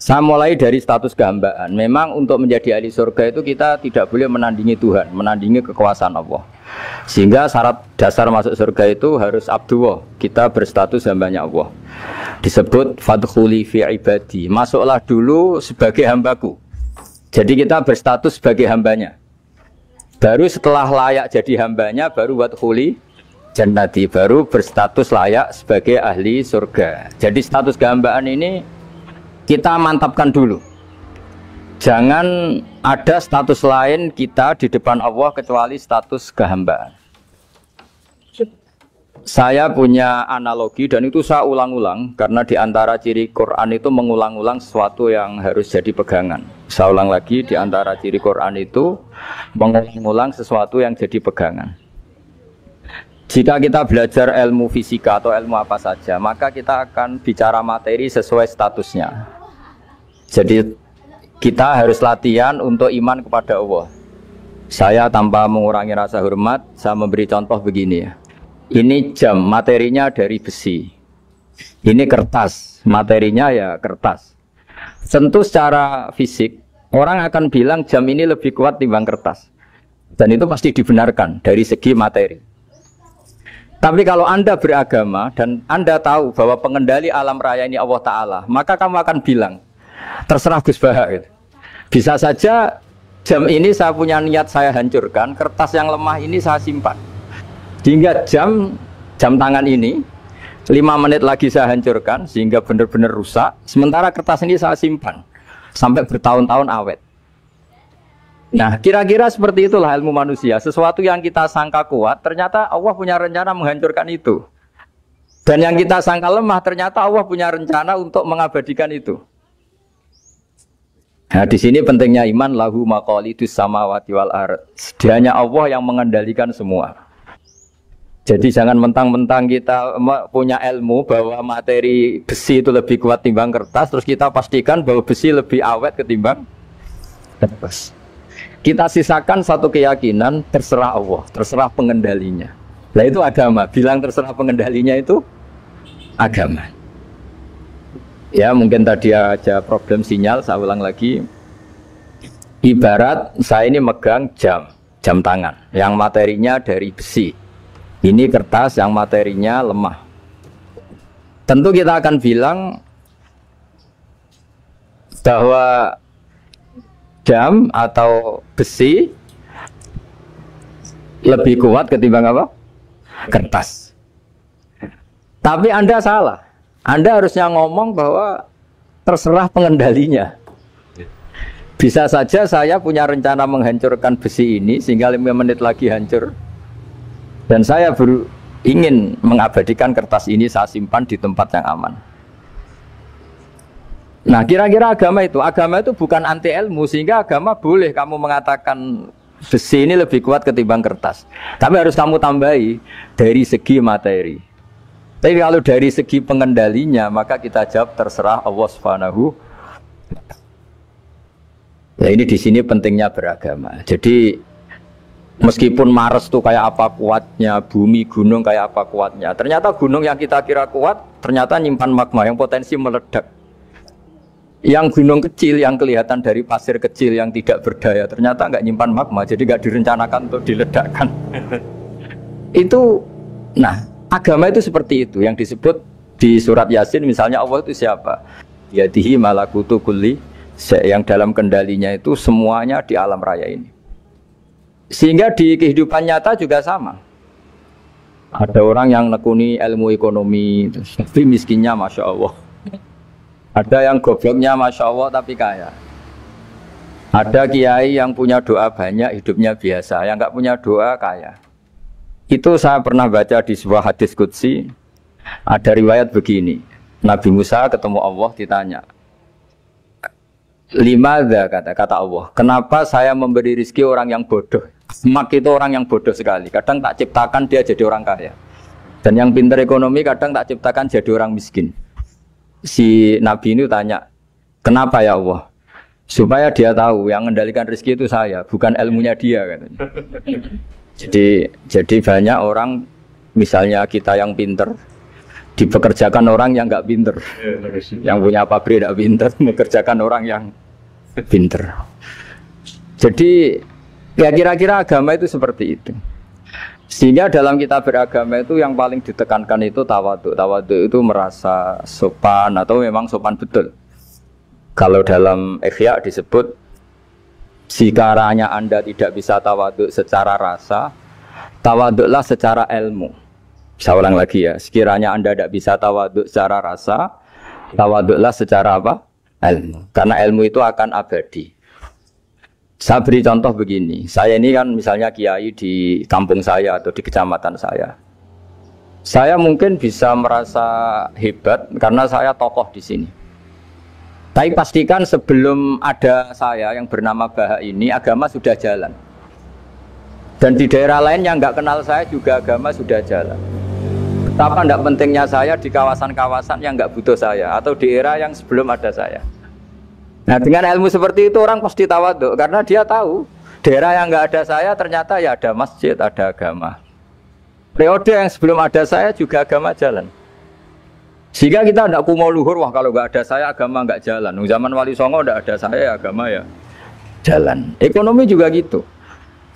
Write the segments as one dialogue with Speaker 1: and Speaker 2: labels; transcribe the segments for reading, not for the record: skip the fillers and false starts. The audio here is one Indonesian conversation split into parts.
Speaker 1: Saya mulai dari status kehambaan. Memang untuk menjadi ahli surga itu kita tidak boleh menandingi Tuhan, menandingi kekuasaan Allah. Sehingga syarat dasar masuk surga itu harus abdullah, kita berstatus hambanya Allah. Disebut fadkhuli fi ibadi, masuklah dulu sebagai hambaku. Jadi kita berstatus sebagai hambanya. Baru setelah layak jadi hambanya, baru wadkhuli jannati, baru berstatus layak sebagai ahli surga. Jadi status kehambaan ini kita mantapkan dulu. Jangan ada status lain kita di depan Allah kecuali status kehambaan. Saya punya analogi dan itu saya ulang-ulang karena di antara ciri Quran itu mengulang-ulang sesuatu yang harus jadi pegangan. Saya ulang lagi, di antara ciri Quran itu mengulang-ulang sesuatu yang jadi pegangan. Jika kita belajar ilmu fisika atau ilmu apa saja, maka kita akan bicara materi sesuai statusnya. Jadi kita harus latihan untuk iman kepada Allah. Saya tanpa mengurangi rasa hormat, saya memberi contoh begini ya. Ini jam, materinya dari besi. Ini kertas, materinya ya kertas. Tentu secara fisik, orang akan bilang jam ini lebih kuat timbang kertas. Dan itu pasti dibenarkan dari segi materi. Tapi kalau Anda beragama dan Anda tahu bahwa pengendali alam raya ini Allah Ta'ala, maka kamu akan bilang, terserah Gus Baha gitu. Bisa saja jam ini saya punya niat saya hancurkan, kertas yang lemah ini saya simpan. Sehingga jam tangan ini 5 menit lagi saya hancurkan sehingga benar-benar rusak. Sementara kertas ini saya simpan sampai bertahun-tahun awet. Nah, kira-kira seperti itulah ilmu manusia. Sesuatu yang kita sangka kuat, ternyata Allah punya rencana menghancurkan itu. Dan yang kita sangka lemah, ternyata Allah punya rencana untuk mengabadikan itu. Nah, di sini pentingnya iman, lahu maqalidus samawati wal ardh. Hanya Allah yang mengendalikan semua. Jadi jangan mentang-mentang kita punya ilmu bahwa materi besi itu lebih kuat timbang kertas, terus kita pastikan bahwa besi lebih awet ketimbang kertas. Kita sisakan satu keyakinan, terserah Allah, terserah pengendalinya. Nah itu agama, bilang terserah pengendalinya itu agama. Ya mungkin tadi ada problem sinyal, saya ulang lagi. Ibarat saya ini megang jam tangan, yang materinya dari besi. Ini kertas yang materinya lemah. Tentu kita akan bilang bahwa jam atau besi lebih kuat ketimbang apa? Kertas. Tapi Anda salah. Anda harusnya ngomong bahwa terserah pengendalinya. Bisa saja saya punya rencana menghancurkan besi ini sehingga 5 menit lagi hancur. Dan saya ingin mengabadikan kertas ini, saya simpan di tempat yang aman. Nah kira-kira agama itu bukan anti ilmu, sehingga agama boleh kamu mengatakan besi ini lebih kuat ketimbang kertas. Tapi harus kamu tambahi dari segi materi. Tapi kalau dari segi pengendalinya, maka kita jawab terserah Allah Subhanahu. Nah ini di sini pentingnya beragama. Jadi meskipun Mars itu kayak apa kuatnya, bumi, gunung kayak apa kuatnya, ternyata gunung yang kita kira kuat, ternyata nyimpan magma yang potensi meledak. Yang gunung kecil yang kelihatan dari pasir kecil yang tidak berdaya, ternyata nggak nyimpan magma, jadi nggak direncanakan untuk diledakkan. Itu, nah agama itu seperti itu, yang disebut di surat Yasin misalnya Allah itu siapa? Yadihi malakutu kulli, yang dalam kendalinya itu semuanya di alam raya ini. Sehingga di kehidupan nyata juga sama. Ada orang yang nekuni ilmu ekonomi, tapi miskinnya Masya Allah. Ada yang gobloknya Masya Allah tapi kaya. Ada kiai yang punya doa banyak, hidupnya biasa. Yang nggak punya doa kaya. Itu saya pernah baca di sebuah hadis qudsi. Ada riwayat begini. Nabi Musa ketemu Allah ditanya. Limadza kata Allah. Kenapa saya memberi rezeki orang yang bodoh? Mak itu orang yang bodoh sekali. Kadang tak ciptakan dia jadi orang kaya. Dan yang pintar ekonomi kadang tak ciptakan jadi orang miskin. Si Nabi ini tanya, kenapa ya Allah? Supaya dia tahu yang mengendalikan rezeki itu saya, bukan ilmunya dia. Katanya. Jadi banyak orang, misalnya kita yang pintar, Dipekerjakan orang yang nggak pinter, yang punya pabrik tidak pinter, mengerjakan orang yang pinter. Jadi ya kira-kira agama itu seperti itu. Sehingga dalam kita beragama itu yang paling ditekankan itu tawadhu. Tawadhu itu merasa sopan atau memang sopan betul. Kalau dalam Ihya disebut sekiranya Anda tidak bisa tawadhu secara rasa, tawadhulah secara ilmu. Saya ulang lagi ya, sekiranya Anda tidak bisa tawadhu secara rasa, tawadhulah secara apa? Ilmu. Karena ilmu itu akan abadi. Saya beri contoh begini, saya ini kan misalnya kiai di kampung saya atau di kecamatan saya. Saya mungkin bisa merasa hebat karena saya tokoh di sini. Tapi pastikan sebelum ada saya yang bernama Baha ini, agama sudah jalan. Dan di daerah lain yang nggak kenal saya juga agama sudah jalan. Betapa tidak pentingnya saya di kawasan-kawasan yang nggak butuh saya atau di era yang sebelum ada saya. Nah dengan ilmu seperti itu orang pasti tawadhu karena dia tahu daerah yang nggak ada saya ternyata ya ada masjid, ada agama. Periode yang sebelum ada saya juga agama jalan. Sehingga kita tidak kumo luhur, wah kalau nggak ada saya agama nggak jalan. Zaman Wali Songo tidak ada saya agama ya jalan. Ekonomi juga gitu.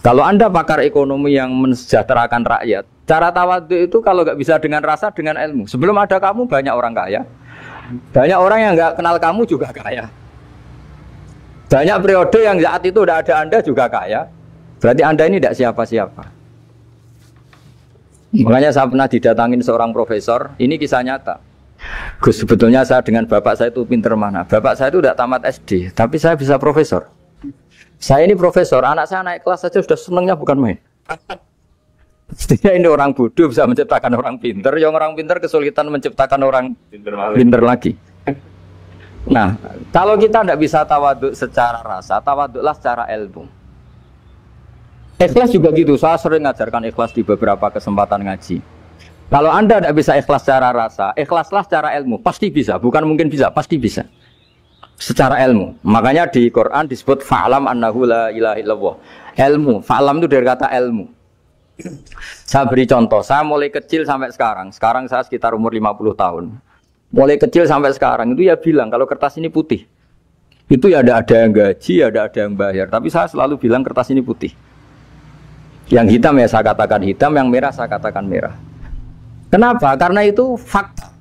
Speaker 1: Kalau Anda pakar ekonomi yang mensejahterakan rakyat, cara tawadhu itu kalau nggak bisa dengan rasa, dengan ilmu. Sebelum ada kamu banyak orang kaya, banyak orang yang nggak kenal kamu juga kaya. Banyak periode yang saat itu udah ada Anda juga kaya. Berarti Anda ini tidak siapa-siapa. Makanya saya pernah didatangin seorang profesor. Ini kisah nyata. Gus, sebetulnya saya dengan bapak saya itu pinter mana? Bapak saya itu udah tamat SD, tapi saya bisa profesor. Saya ini profesor, anak saya naik kelas saja sudah senengnya bukan main. Setidaknya ini orang bodoh bisa menciptakan orang pinter, yang orang pinter kesulitan menciptakan orang pinter lagi. Nah, kalau kita tidak bisa tawadhu secara rasa, tawadhulah secara ilmu. Ikhlas juga gitu, saya sering ngajarkan ikhlas di beberapa kesempatan ngaji. Kalau Anda tidak bisa ikhlas secara rasa, ikhlaslah secara ilmu, pasti bisa, bukan mungkin bisa, pasti bisa. Secara ilmu, makanya di Quran disebut fa'lam annahu la ilaha illallah. Ilmu, fa'lam itu dari kata ilmu. Saya beri contoh, saya mulai kecil sampai sekarang saya sekitar umur 50 tahun. Mulai kecil sampai sekarang itu ya bilang kalau kertas ini putih. Itu ya ada yang gaji, ada yang bayar, tapi saya selalu bilang kertas ini putih. Yang hitam ya saya katakan hitam, yang merah saya katakan merah. Kenapa? Karena itu fakta.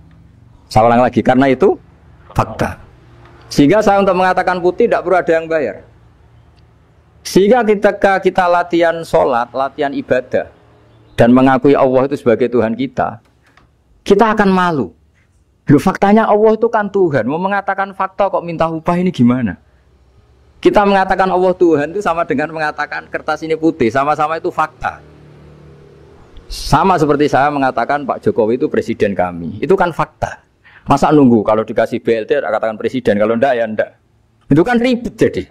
Speaker 1: Saya ulang lagi, karena itu fakta. Sehingga saya untuk mengatakan putih tidak perlu ada yang bayar. Sehingga ketika kita latihan sholat, latihan ibadah, dan mengakui Allah itu sebagai Tuhan kita akan malu. Loh, faktanya Allah itu kan Tuhan. Mau mengatakan fakta kok minta upah ini gimana? Kita mengatakan Allah Tuhan itu sama dengan mengatakan kertas ini putih. Sama-sama itu fakta. Sama seperti saya mengatakan Pak Jokowi itu presiden kami. Itu kan fakta. Masa nunggu kalau dikasih BLT katakan presiden, kalau enggak ya enggak. Itu kan ribet jadi.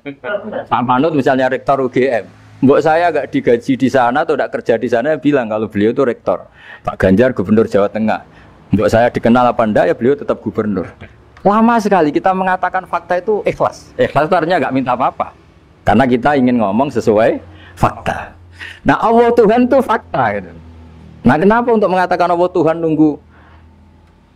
Speaker 1: Pak Manut misalnya rektor UGM, mbok saya enggak digaji di sana atau enggak kerja di sana bilang kalau beliau itu rektor. Pak Ganjar gubernur Jawa Tengah, mbok saya dikenal apa enggak ya beliau tetap gubernur. Lama sekali kita mengatakan fakta itu ikhlas. Ikhlas itu artinya enggak minta apa-apa. Karena kita ingin ngomong sesuai fakta. Nah Allah Tuhan itu fakta gitu. Nah kenapa untuk mengatakan Allah Tuhan nunggu?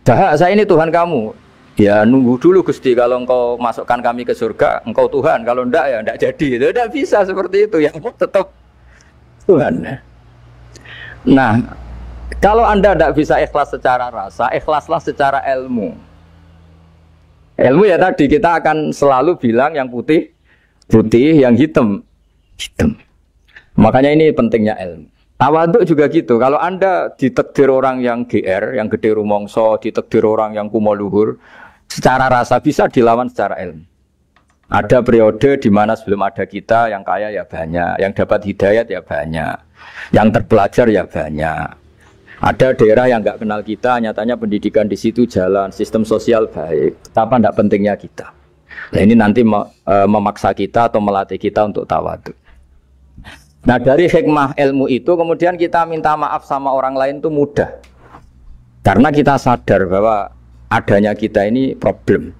Speaker 1: Dah, saya ini Tuhan kamu. Ya nunggu dulu Gusti, kalau engkau masukkan kami ke surga, engkau Tuhan. Kalau enggak ya enggak jadi. Tidak bisa seperti itu. Ya tetap Tuhan. Nah, kalau Anda tidak bisa ikhlas secara rasa, ikhlaslah secara ilmu. Ilmu ya tadi kita akan selalu bilang yang putih, putih, yang hitam, hitam. Makanya ini pentingnya ilmu. Tawadhu juga gitu. Kalau Anda ditakdir orang yang GR, yang gede rumongso, ditakdir orang yang kumo luhur, secara rasa bisa dilawan secara ilmu. Ada periode di mana sebelum ada kita yang kaya ya banyak, yang dapat hidayat ya banyak, yang terpelajar ya banyak. Ada daerah yang nggak kenal kita, nyatanya pendidikan di situ jalan, sistem sosial baik. Betapa tidak pentingnya kita. Nah ini nanti memaksa kita atau melatih kita untuk tawadhu. Nah dari hikmah ilmu itu kemudian kita minta maaf sama orang lain itu mudah. Karena kita sadar bahwa adanya kita ini problem.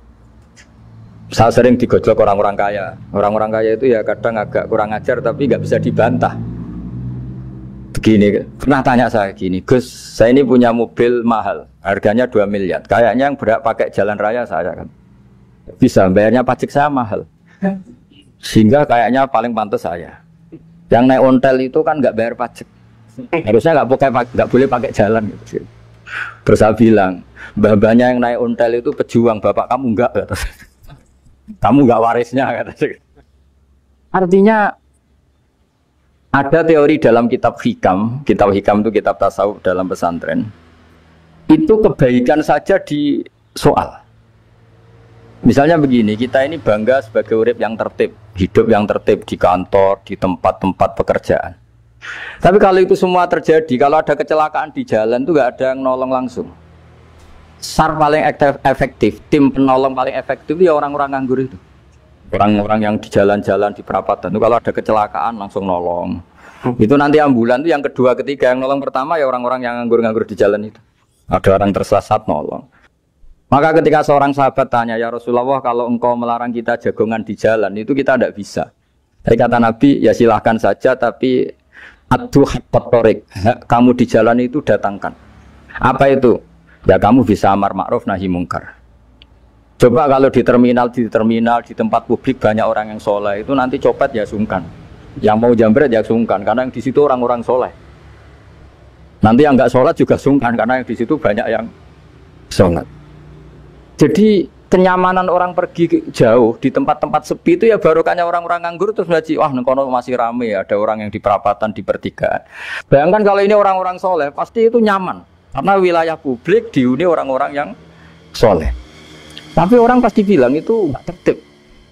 Speaker 1: Saya sering digojlok orang-orang kaya. Orang-orang kaya itu ya kadang agak kurang ajar tapi nggak bisa dibantah. Begini, pernah tanya saya gini, Gus, saya ini punya mobil mahal, harganya 2 miliar. Kayaknya yang berak pakai jalan raya saya kan. Bisa, bayarnya pajak saya mahal. Sehingga kayaknya paling pantas saya. Yang naik ontel itu kan nggak bayar pajak. Harusnya nggak boleh pakai jalan gitu. Terus saya bilang, mbah-mbahnya yang naik ontel itu pejuang, bapak kamu enggak, kata. Kamu nggak warisnya, kata. Artinya ada teori dalam kitab hikam itu kitab tasawuf dalam pesantren. Itu kebaikan saja di soal. Misalnya begini, kita ini bangga sebagai urip yang tertib, hidup yang tertib di kantor, di tempat-tempat pekerjaan. Tapi kalau itu semua terjadi, kalau ada kecelakaan di jalan itu nggak ada yang nolong langsung. SAR paling efektif, tim penolong paling efektif ya orang-orang nganggur itu. Orang-orang yang di jalan-jalan di perapatan itu kalau ada kecelakaan langsung nolong. Itu nanti ambulan itu yang kedua, ketiga, yang nolong pertama ya orang-orang yang nganggur-nganggur di jalan itu. Ada orang tersesat nolong. Maka ketika seorang sahabat tanya, ya Rasulullah, kalau engkau melarang kita jagongan di jalan itu kita tidak bisa. Jadi kata Nabi, ya silahkan saja, tapi adu haqqat thoriq, kamu di jalan itu datangkan. Apa itu? Ya kamu bisa amar ma'ruf nahi mungkar. Coba kalau di terminal, di tempat publik banyak orang yang soleh, itu nanti copet ya sungkan. Yang mau jambret ya sungkan, karena yang di situ orang-orang soleh. Nanti yang nggak sholat juga sungkan, karena yang di situ banyak yang sholat. Jadi kenyamanan orang pergi jauh di tempat-tempat sepi itu ya barokahnya orang-orang nganggur terus ngaji, wah nengkono masih rame, ada orang yang di perapatan, di pertigaan. Bayangkan kalau ini orang-orang soleh, pasti itu nyaman, karena wilayah publik dihuni orang-orang yang soleh. Tapi orang pasti bilang itu nggak tertib.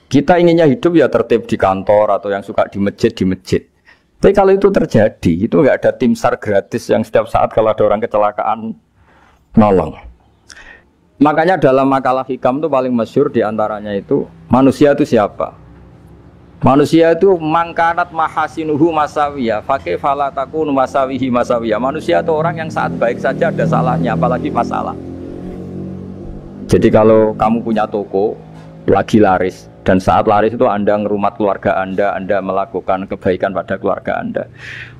Speaker 1: Kita inginnya hidup ya tertib di kantor atau yang suka di masjid, di masjid. Tapi kalau itu terjadi, itu nggak ada tim SAR gratis yang setiap saat kalau ada orang kecelakaan nolong. Makanya dalam makalah hikam itu paling masyhur diantaranya itu, manusia itu siapa? Manusia itu mangkanat mahasinuhu masawiyah, fakih falatakun masawihi masawiyah. Manusia itu orang yang saat baik saja ada salahnya, apalagi masalah. Jadi kalau kamu punya toko, lagi laris, dan saat laris itu Anda ngerumat keluarga Anda melakukan kebaikan pada keluarga Anda,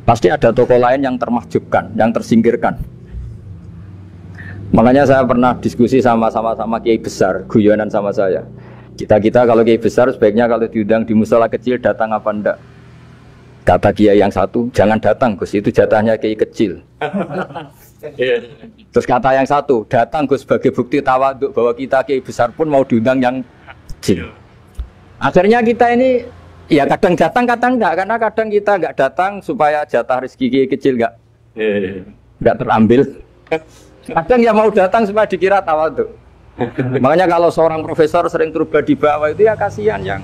Speaker 1: pasti ada toko lain yang termahjubkan, yang tersingkirkan. Makanya saya pernah diskusi sama kiai besar, guyonan sama saya. Kita kalau kiai besar sebaiknya kalau diundang di musala kecil datang apa enggak? Kata kiai yang satu, jangan datang Gus, itu jatahnya kiai kecil. Terus kata yang satu, datang Gus sebagai bukti tawaduk bahwa kita kiai besar pun mau diundang yang kecil. Akhirnya kita ini ya kadang datang kadang enggak, karena kadang kita enggak datang supaya jatah rezeki kiai kecil enggak terambil. Kadang ya mau datang supaya dikira tawaduk. Makanya kalau seorang profesor sering turun di bawah itu ya kasihan yang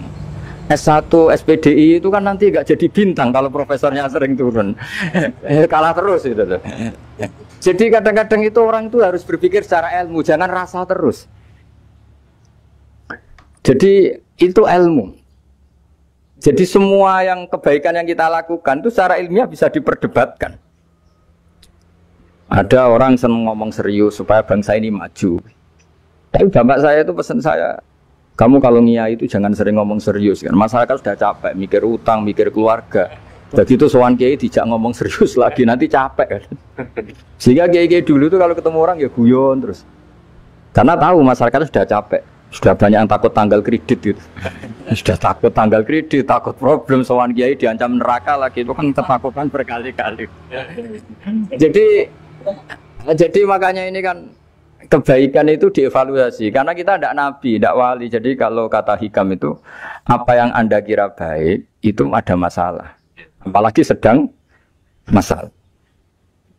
Speaker 1: S1, SPDI itu kan nanti enggak jadi bintang kalau profesornya sering turun. Kalah terus itu loh. Jadi kadang-kadang itu orang itu harus berpikir secara ilmu, jangan rasa terus. Jadi itu ilmu. Jadi semua yang kebaikan yang kita lakukan itu secara ilmiah bisa diperdebatkan. Ada orang senang ngomong serius supaya bangsa ini maju. Tapi bapak saya itu pesan saya, kamu kalau ngiyai itu jangan sering ngomong serius kan. Masyarakat sudah capek mikir utang, mikir keluarga. Begitu sowan kiai dijak ngomong serius lagi nanti capek kan. Sehingga kiai dulu tuh kalau ketemu orang ya guyon terus. Karena tahu masyarakat sudah capek. Sudah banyak yang takut tanggal kredit gitu. Sudah takut tanggal kredit, takut problem sowan kiai diancam neraka lagi, itu kan ketakutan berkali-kali. Jadi makanya ini kan kebaikan itu dievaluasi karena kita tidak nabi, tidak wali. Jadi kalau kata hikam itu apa yang Anda kira baik itu ada masalah. Apalagi sedang masalah.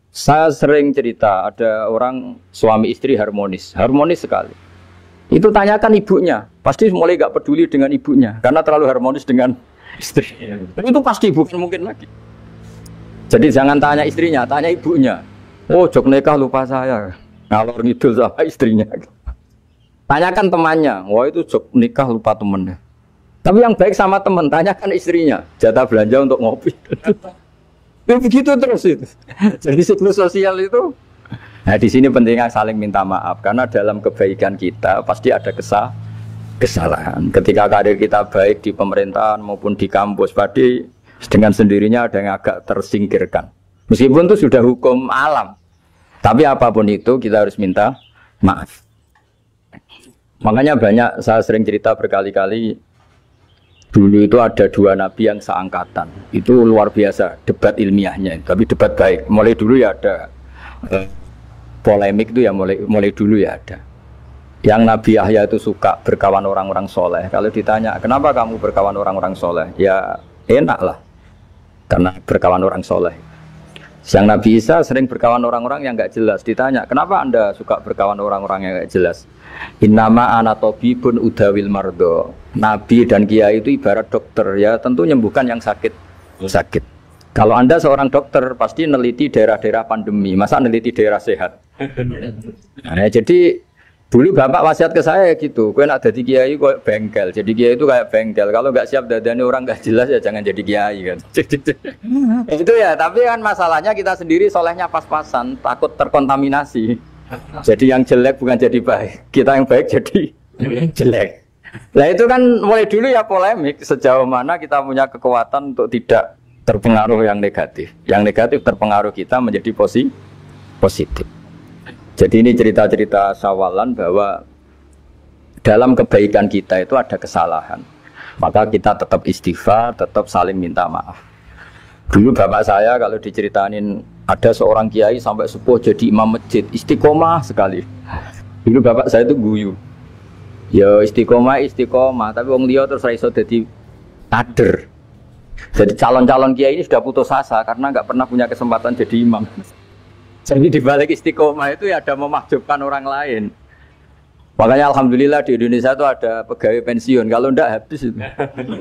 Speaker 1: Saya sering cerita ada orang suami istri harmonis sekali. Itu tanyakan ibunya, pasti mulai gak peduli dengan ibunya karena terlalu harmonis dengan istri. Itu pasti bukan mungkin lagi. Jadi jangan tanya istrinya, tanya ibunya. Oh, jok nikah lupa saya, ngalor ngidul sama istrinya. Tanyakan temannya, wah itu jok nikah lupa temennya. Tapi yang baik sama teman, tanyakan istrinya, jatah belanja untuk ngopi. Begitu terus itu. Jadi siklus sosial itu. Nah di sini pentingnya saling minta maaf karena dalam kebaikan kita pasti ada kesalahan. Ketika karir kita baik di pemerintahan maupun di kampus, pasti dengan sendirinya ada yang agak tersingkirkan. Meskipun itu sudah hukum alam. Tapi apapun itu kita harus minta maaf. Makanya banyak, saya sering cerita berkali-kali, dulu itu ada dua nabi yang seangkatan. Itu luar biasa debat ilmiahnya, tapi debat baik. Mulai dulu ya ada polemik itu ya mulai dulu ya ada. Yang Nabi Yahya itu suka berkawan orang-orang soleh. Kalau ditanya, kenapa kamu berkawan orang-orang soleh? Ya enak lah, karena berkawan orang soleh. Yang Nabi Isa sering berkawan orang-orang yang nggak jelas. Ditanya, kenapa anda suka berkawan orang-orang yang nggak jelas? Innama ana tabibun udawil mardo. Nabi dan kiai itu ibarat dokter, ya tentu menyembuhkan yang sakit. Kalau anda seorang dokter, pasti neliti daerah-daerah pandemi. Masa neliti daerah sehat? Nah, jadi dulu bapak wasiat ke saya gitu, kau nak jadi kiai kok bengkel, jadi kiai itu kayak bengkel, kalau nggak siap dadani orang nggak jelas ya jangan jadi kiai kan. Itu ya, tapi kan masalahnya kita sendiri solehnya pas-pasan, takut terkontaminasi. Jadi yang jelek bukan jadi baik, kita yang baik jadi jelek. Nah itu kan mulai dulu ya polemik, sejauh mana kita punya kekuatan untuk tidak terpengaruh yang negatif. Yang negatif terpengaruh kita menjadi positif. Jadi ini cerita-cerita sawalan bahwa dalam kebaikan kita itu ada kesalahan. Maka kita tetap istighfar, tetap saling minta maaf. Dulu bapak saya kalau diceritain ada seorang kiai sampai sepuh jadi imam masjid, istiqomah sekali. Dulu bapak saya itu guyu. Ya istiqomah, tapi wong liya terus ra iso dadi kader. Jadi calon-calon kiai ini sudah putus asa karena nggak pernah punya kesempatan jadi imam. Jadi di balik istiqomah itu ya ada memahjubkan orang lain. Makanya alhamdulillah di Indonesia itu ada pegawai pensiun. Kalau enggak habis itu.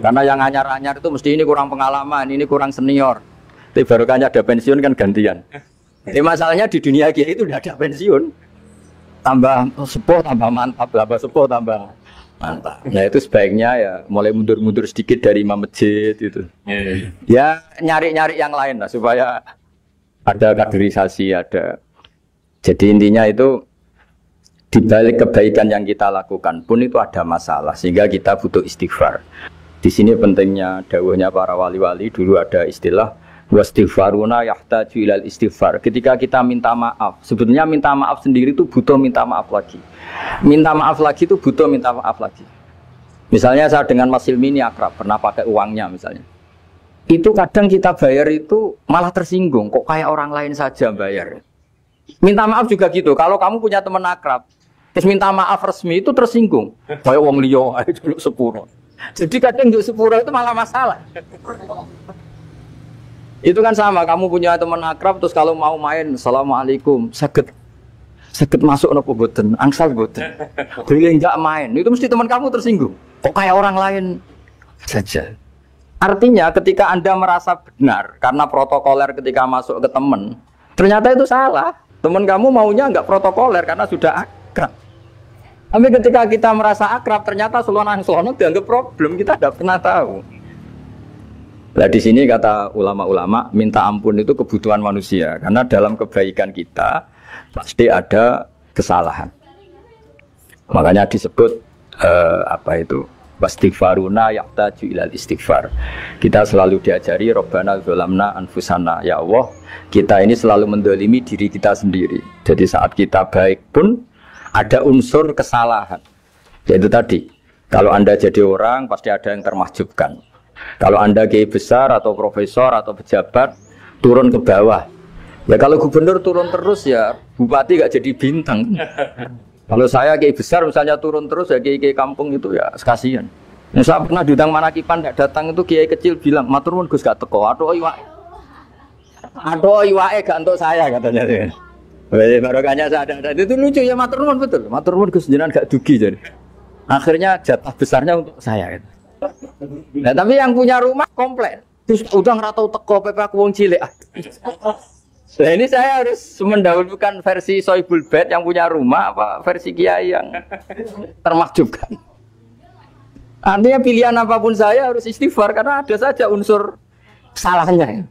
Speaker 1: Karena yang anyar-anyar itu mesti ini kurang pengalaman, ini kurang senior. Tapi barokahnya ada pensiun kan gantian. Jadi masalahnya di dunia kiai itu udah ada pensiun. Tambah sepuh tambah mantap, tambah sepuh tambah mantap. Nah itu sebaiknya ya mulai mundur-mundur sedikit dari imam masjid itu. Ya nyari-nyari yang lain lah supaya ada kaderisasi, ada. Jadi intinya itu di balik kebaikan yang kita lakukan pun itu ada masalah sehingga kita butuh istighfar. Di sini pentingnya dawuhnya para wali-wali, dulu ada istilah wastighfaruna yahtaju ilal istighfar. Ketika kita minta maaf, sebetulnya minta maaf sendiri itu butuh minta maaf lagi. Minta maaf lagi itu butuh minta maaf lagi. Misalnya saya dengan Mas Hilmi ini akrab, pernah pakai uangnya misalnya. Itu kadang kita bayar itu malah tersinggung, kok kayak orang lain saja bayar. Minta maaf juga gitu, kalau kamu punya teman akrab terus minta maaf resmi itu tersinggung, kayak wong liya ae dulu sepuro. Jadi kadang dulu sepuro itu malah masalah. Itu kan sama, kamu punya teman akrab terus kalau mau main assalamualaikum saged masuk napa boten, angsal boten. Boleh enggak main, itu mesti teman kamu tersinggung, kok kayak orang lain saja. Artinya ketika Anda merasa benar karena protokoler ketika masuk ke teman, ternyata itu salah. Teman kamu maunya nggak protokoler karena sudah akrab. Tapi ketika kita merasa akrab, ternyata selonang-selonang dianggap problem, kita tidak pernah tahu. Nah di sini kata ulama-ulama, minta ampun itu kebutuhan manusia karena dalam kebaikan kita pasti ada kesalahan. Makanya disebut wastighfaruna yahtaju ilal istighfar. Kita selalu diajari Rabbana dzalamna anfusana, ya Allah, kita ini selalu mendolimi diri kita sendiri. Jadi saat kita baik pun ada unsur kesalahan. Yaitu tadi, kalau Anda jadi orang pasti ada yang termahjubkan. Kalau Anda kiai besar atau profesor atau pejabat turun ke bawah. Ya kalau gubernur turun terus ya bupati gak jadi bintang. Kalau saya kiai besar misalnya turun terus ya kiai kampung itu ya kasihan. Nah, saya pernah diundang Manakipan tidak datang itu kiai kecil bilang matur nuwun Gus gak teko. Aduh iwake gak untuk saya katanya. Barokahnya saya ada. Itu lucu ya, matur nuwun betul. Matur nuwun Gus jenengan gak dugi jadi. Akhirnya jatah besarnya untuk saya gitu. Nah, tapi yang punya rumah komplain. Terus udah ora tau teko PP aku wong cilik. Nah ini saya harus mendahulukan versi Sohibul Bait yang punya rumah apa versi kiai yang termakjubkan. Artinya pilihan apapun saya harus istighfar karena ada saja unsur salahnya.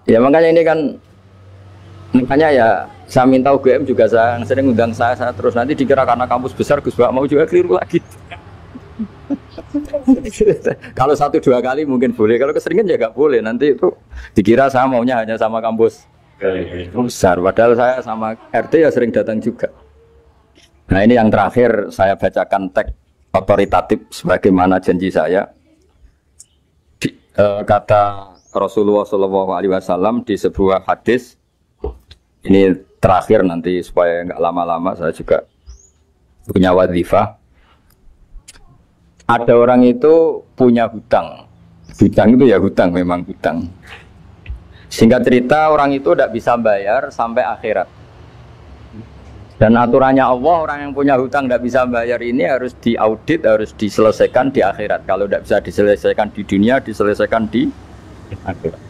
Speaker 1: Ya makanya ini kan, makanya ya saya minta UGM juga saya sering undang saya terus, nanti dikira karena kampus besar Gus Bak mau juga keliru lagi. Kalau 1-2 kali mungkin boleh, kalau keseringan ya nggak boleh. Nanti itu dikira saya maunya hanya sama kampus besar, padahal saya sama RT ya sering datang juga. Nah ini yang terakhir saya bacakan teks otoritatif sebagaimana janji saya. Kata Rasulullah SAW di sebuah hadis, ini terakhir nanti supaya nggak lama-lama, saya juga punya wadhifah. Ada orang itu punya hutang. Hutang itu ya hutang, memang hutang. Singkat cerita, orang itu tidak bisa bayar sampai akhirat. Dan aturannya Allah, orang yang punya hutang tidak bisa bayar ini harus diaudit, harus diselesaikan di akhirat. Kalau tidak bisa diselesaikan di dunia, diselesaikan di akhirat.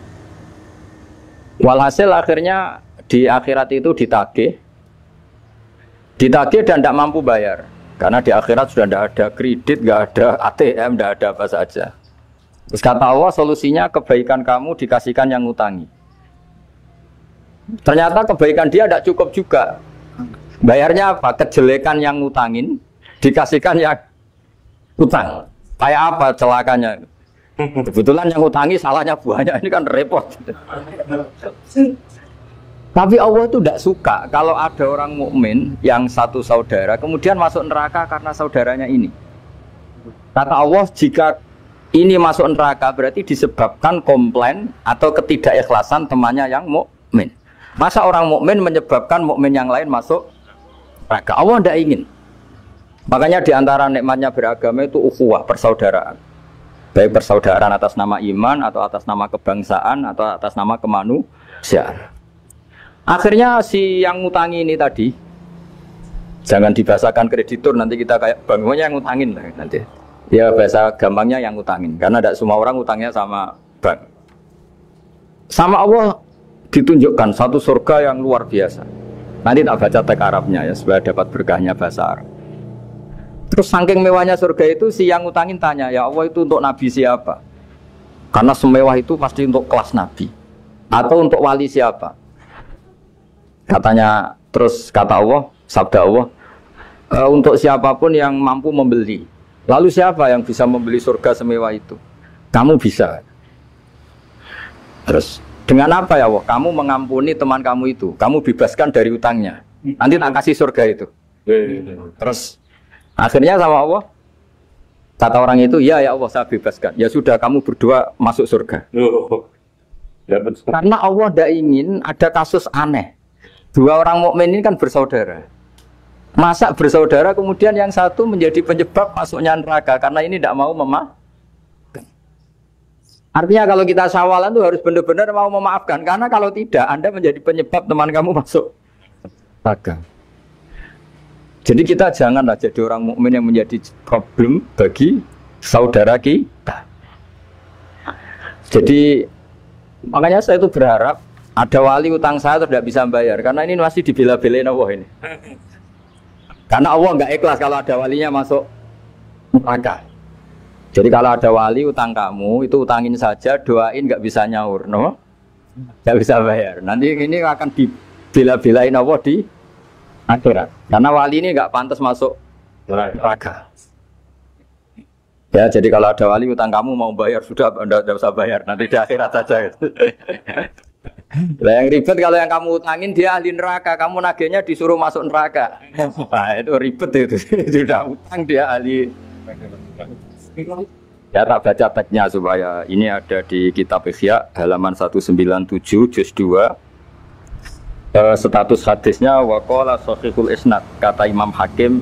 Speaker 1: Walhasil akhirnya di akhirat itu ditagih dan tidak mampu bayar. Karena di akhirat sudah tidak ada kredit, tidak ada ATM, tidak ada apa saja. Terus kata Allah, solusinya kebaikan kamu dikasihkan yang ngutangi. Ternyata kebaikan dia tidak cukup juga. Bayarnya apa? Kejelekan yang ngutangin dikasihkan yang utang. Kayak apa celakanya? Kebetulan yang ngutangi salahnya banyak, ini kan repot. Tapi Allah itu tidak suka kalau ada orang mukmin yang satu saudara kemudian masuk neraka karena saudaranya ini. Kata Allah, jika ini masuk neraka berarti disebabkan komplain atau ketidakikhlasan temannya yang mukmin. Masa orang mukmin menyebabkan mukmin yang lain masuk neraka? Allah tidak ingin. Makanya diantara nikmatnya beragama itu ukhuwah, persaudaraan. Baik persaudaraan atas nama iman atau atas nama kebangsaan atau atas nama kemanusiaan. Akhirnya si yang ngutangi ini tadi, jangan dibahasakan kreditur, nanti kita kayak bangunnya yang ngutangin lah nanti. Ya bahasa gampangnya yang ngutangin, karena tidak semua orang ngutangnya sama bank. Sama Allah ditunjukkan satu surga yang luar biasa. Nanti tak baca teks Arabnya ya, supaya dapat berkahnya bahasa Arab. Terus saking mewahnya surga itu, si yang ngutangin tanya, ya Allah itu untuk nabi siapa? Karena semewah itu pasti untuk kelas nabi. Atau untuk wali siapa? Katanya, terus kata Allah, sabda Allah, untuk siapapun yang mampu membeli. Lalu siapa yang bisa membeli surga semewah itu? Kamu bisa. Terus, dengan apa ya Allah? Kamu mengampuni teman kamu itu, kamu bebaskan dari utangnya. Nanti tak kasih surga itu. Terus, akhirnya sama Allah, kata orang itu, ya Allah saya bebaskan. Ya sudah, kamu berdua masuk surga. Karena Allah tidak ingin ada kasus aneh. Dua orang mukmin ini kan bersaudara. Masa bersaudara kemudian yang satu menjadi penyebab masuknya neraka karena ini tidak mau memaafkan. Artinya kalau kita sawalan itu harus benar-benar mau memaafkan, karena kalau tidak Anda menjadi penyebab teman kamu masuk neraka. Jadi kita janganlah jadi orang mukmin yang menjadi problem bagi saudara kita. Jadi makanya saya itu berharap ada wali utang saya tidak bisa bayar, karena ini masih dibela-belain Allah ini. Karena Allah nggak ikhlas kalau ada walinya masuk neraka. Jadi kalau ada wali utang kamu, itu utangin saja, doain nggak bisa nyaur, no? Nggak bisa bayar. Nanti ini akan dibela-belain Allah di akhirat. Karena wali ini nggak pantas masuk neraka. Ya, jadi kalau ada wali utang kamu mau bayar, sudah Anda tidak usah bayar, nanti di akhirat saja. Lah yang ribet kalau yang kamu utangin dia ahli neraka, kamu nagihnya disuruh masuk neraka. Wah, itu ribet itu. Sudah utang dia ahli. Ya tak baca teksnya supaya ini ada di kitab Ihya halaman 197 juz 2. Status hadisnya waqala shahihul isnad, kata Imam Hakim,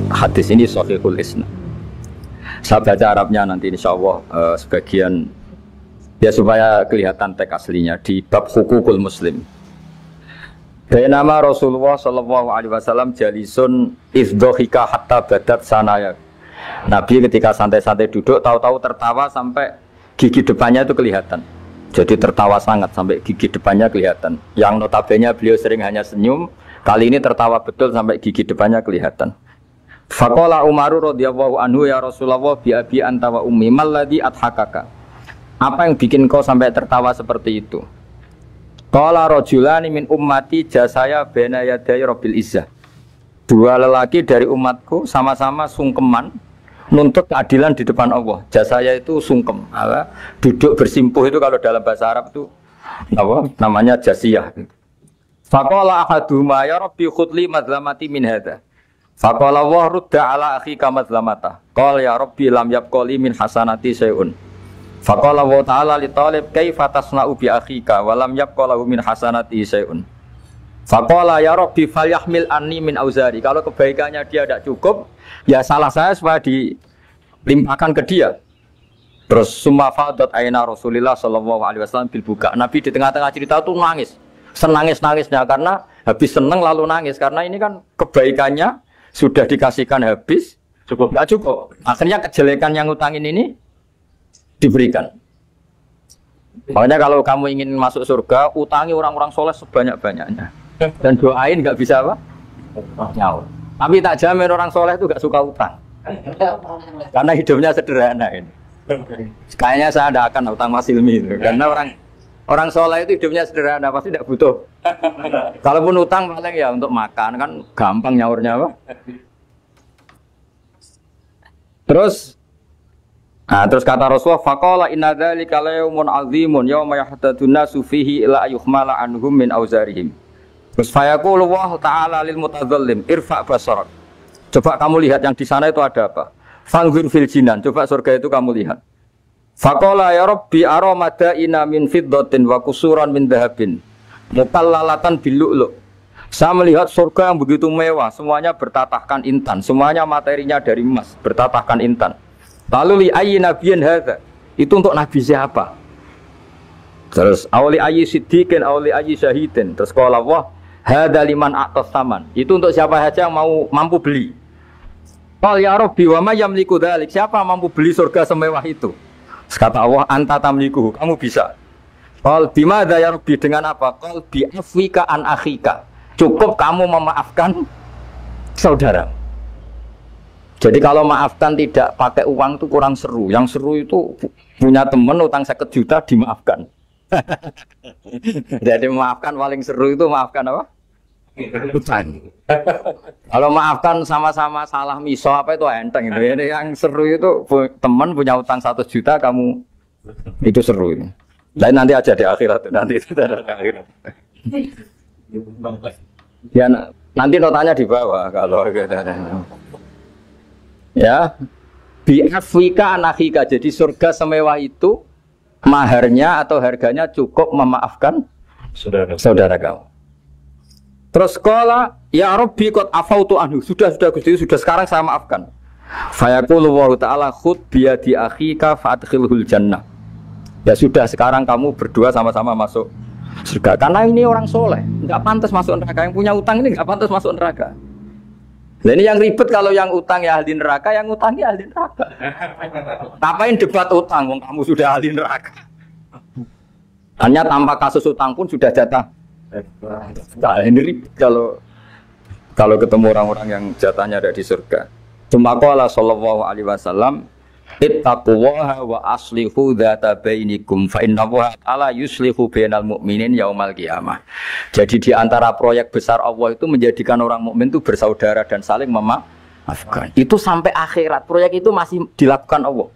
Speaker 1: hadis ini shahihul isnad. Saya baca Arabnya nanti insyaallah sebagian ya supaya kelihatan teks aslinya di bab hukukul muslim. Bainama Rasulullah sallallahu alaihi wasallam jalisun izdhika hatta badat sanaya. Nabi ketika santai-santai duduk tahu-tahu tertawa sampai gigi depannya itu kelihatan. Jadi tertawa sangat sampai gigi depannya kelihatan. Yang notabene beliau sering hanya senyum, kali ini tertawa betul sampai gigi depannya kelihatan. Faqala Umaru radhiyallahu anhu ya Rasulullah bi abi anta wa ummi mal ladzi adhakaka. Apa yang bikin kau sampai tertawa seperti itu? Qala rajulani min ummati jasaya baina yaday rabbil izzah. Dua lelaki dari umatku sama-sama sungkeman nuntut keadilan di depan Allah. Jasa saya itu sungkem, duduk bersimpuh itu kalau dalam bahasa Arab itu apa? Namanya jasiyah. Faqala ahaduhuma ya rabbi khudli madlamati min hadza. Faqala wa rudda ala akhika madlamata. Qala ya rabbi lam yabqali min hasanati syai'un. Faqala wa ta'ala li talib kaifa tasna'u bi akhika wa lam yabqalahu min hasanati syai'un. Faqala ya rabbi falyahmil anni min auzari. Kalau kebaikannya dia tidak cukup, ya salah saya supaya dilimpahkan ke dia. Terus summa fadat aina Rasulillah sallallahu alaihi wasallam bil buka. Nabi di tengah-tengah cerita itu nangis. Senangis-nangisnya karena habis seneng lalu nangis karena ini kan kebaikannya sudah dikasihkan habis cukup nggak cukup. Akhirnya kejelekan yang utangin ini diberikan. Makanya kalau kamu ingin masuk surga, utangi orang-orang soleh sebanyak-banyaknya dan doain nggak bisa apa? Nyaur. Tapi tak jamin orang soleh itu nggak suka utang karena hidupnya sederhana ini. Kayaknya saya tidak akan utang Mas Ilmi itu karena orang soleh itu hidupnya sederhana, pasti tidak butuh. Kalaupun utang paling ya untuk makan, kan gampang nyaurnya apa. Terus kata Rasulullah, faqala inna dzalika yaumun azimun yauma yahtadun nasu fihi ila yuhmala anhum min auzarihim. Terus fayaqulu Allah ta'ala lil mutadzallim irfa' basarak. Coba kamu lihat yang di sana itu ada apa? Fanzur fil jinan, coba surga itu kamu lihat. Faqala ya rabbi ara madaina min fiddatin wa kusuran min dhahabin mukallalatan bil lu'lu'. Saya melihat surga yang begitu mewah, semuanya bertatahkan intan, semuanya materinya dari emas, bertatahkan intan. Lalu li ayyi nabiyyin hadza? Itu untuk nabi siapa? Terus awli ayyi siddiqin awli ayyi syahidin. Terus qala Allah hadza liman a'tas saman. Itu untuk siapa saja yang mampu beli. Qal ya rabbi wa may yamliku dzalik? Siapa mampu beli surga semewah itu? Kata Allah, anta tamliku, kamu bisa. Qal bimadza ya rabbi, dengan apa? Qal bi afwika an akhika. Cukup kamu memaafkan saudara. Jadi kalau maafkan tidak pakai uang itu kurang seru. Yang seru itu punya teman utang 50 juta dimaafkan. Jadi memaafkan paling seru itu maafkan apa? Utang. Kalau maafkan sama-sama salah miso apa itu enteng itu. Jadi yang seru itu teman punya utang 100 juta kamu itu seru itu. Lain nanti aja di akhirat nanti itu ada di akhirat. Ya nanti notanya di bawah kalau ya bi afwika anakhika. Jadi surga semewah itu maharnya atau harganya cukup memaafkan saudara kamu. Terus qala ya rabbi qad afautu anhu. Sudah Gusti, sudah sekarang saya maafkan. Fayaqulu wa ta'ala khud bi yadi akhika fa'adkhilhul jannah. Ya sudah sekarang kamu berdua sama-sama masuk surga. Karena ini orang soleh, enggak pantas masuk neraka. Yang punya utang ini enggak pantas masuk neraka. Nah ini yang ribet kalau yang utang ya ahli neraka, yang utangi ahli neraka. Ngapain debat utang wong kamu sudah ahli neraka. Hanya tanpa kasus utang pun sudah jatah. Nah, ini ribet kalau ketemu orang-orang yang jatahnya ada di surga. Cuma qala sallallahu alaihi wasallam ittaqullaha wa aslihu dzata bainikum fa innallaha ta'ala yuslihu bainal mu'minin yaumal qiyamah. Jadi di antara proyek besar Allah itu menjadikan orang mukmin itu bersaudara dan saling memaafkan. Itu sampai akhirat proyek itu masih dilakukan Allah.